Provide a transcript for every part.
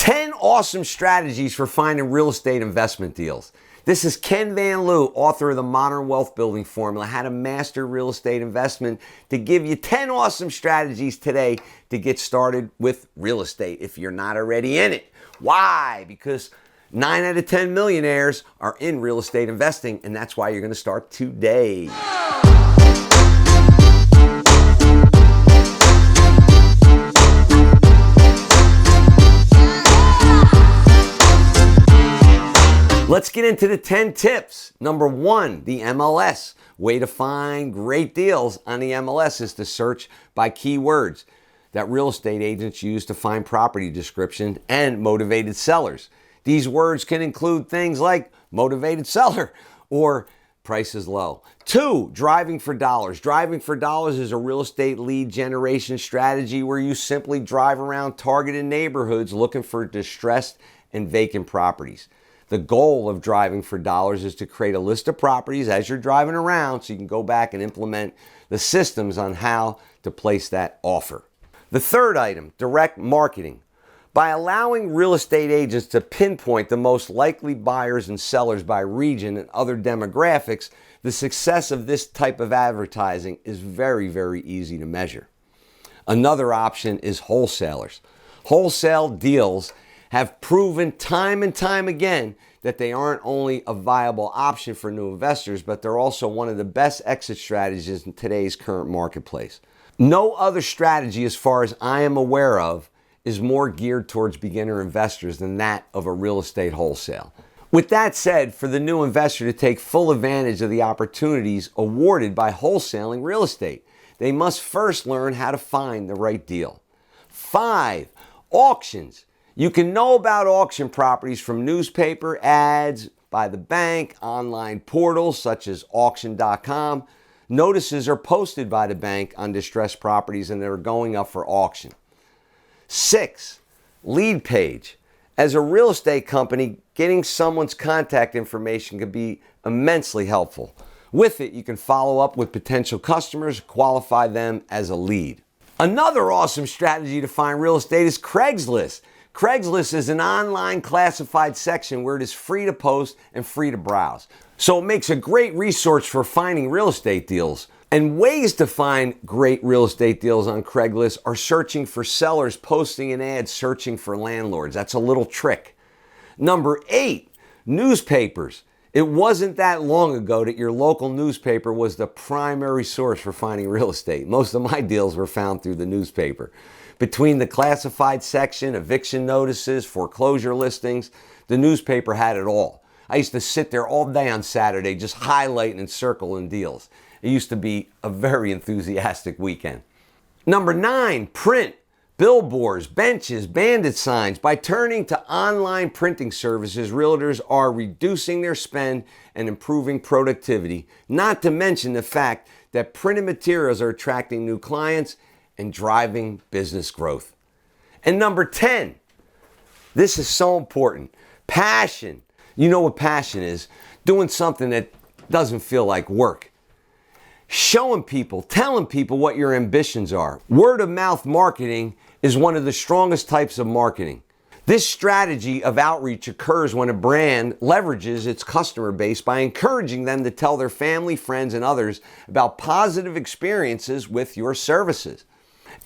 10 awesome strategies for finding real estate investment deals. This is Ken Van Liew, author of the Modern Wealth Building Formula, How to Master Real Estate Investment, to give you 10 awesome strategies today to get started with real estate if you're not already in it. Why? Because 9 out of 10 millionaires are in real estate investing, and that's why you're going to start today. Let's get into the 10 tips. Number 1, the MLS. Way to find great deals on the MLS is to search by keywords that real estate agents use to find property description and motivated sellers. These words can include things like motivated seller or price is low. 2, driving for dollars. Driving for dollars is a real estate lead generation strategy where you simply drive around targeted neighborhoods looking for distressed and vacant properties. The goal of driving for dollars is to create a list of properties as you're driving around so you can go back and implement the systems on how to place that offer. The third item, direct marketing. By allowing real estate agents to pinpoint the most likely buyers and sellers by region and other demographics, the success of this type of advertising is very, very easy to measure. Another option is wholesalers. Wholesale deals have proven time and time again that they aren't only a viable option for new investors, but they're also one of the best exit strategies in today's current marketplace. No other strategy, as far as I am aware of, is more geared towards beginner investors than that of a real estate wholesale. With that said, for the new investor to take full advantage of the opportunities awarded by wholesaling real estate, they must first learn how to find the right deal. 5, auctions. You can know about auction properties from newspaper ads, by the bank, online portals such as auction.com. Notices are posted by the bank on distressed properties and they're going up for auction. 6, lead page. As a real estate company, getting someone's contact information can be immensely helpful. With it, you can follow up with potential customers, qualify them as a lead. Another awesome strategy to find real estate is Craigstlist. Craigstlist is an online classified section where it is free to post and free to browse. So it makes a great resource for finding real estate deals. And ways to find great real estate deals on Craigslist are searching for sellers, posting an ad, searching for landlords. That's a little trick. Number 8, newspapers. It wasn't that long ago that your local newspaper was the primary source for finding real estate. Most of my deals were found through the newspaper. Between the classified section, eviction notices, foreclosure listings, the newspaper had it all. I used to sit there all day on Saturday just highlighting and circling deals. It used to be a very enthusiastic weekend. Number 9, print. Billboards, benches, bandit signs. By turning to online printing services, realtors are reducing their spend and improving productivity, not to mention the fact that printed materials are attracting new clients and driving business growth. And number 10, this is so important, passion. You know what passion is? Doing something that doesn't feel like work. Showing people, telling people what your ambitions are. Word of mouth marketing is one of the strongest types of marketing. This strategy of outreach occurs when a brand leverages its customer base by encouraging them to tell their family, friends, and others about positive experiences with your services.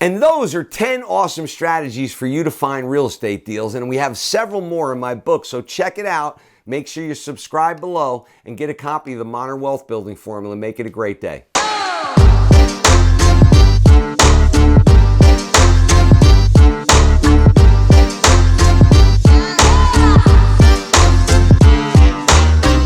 And those are 10 awesome strategies for you to find real estate deals. And we have several more in my book, so check it out. Make sure you subscribe below and get a copy of the Modern Wealth Building Formula. Make it a great day.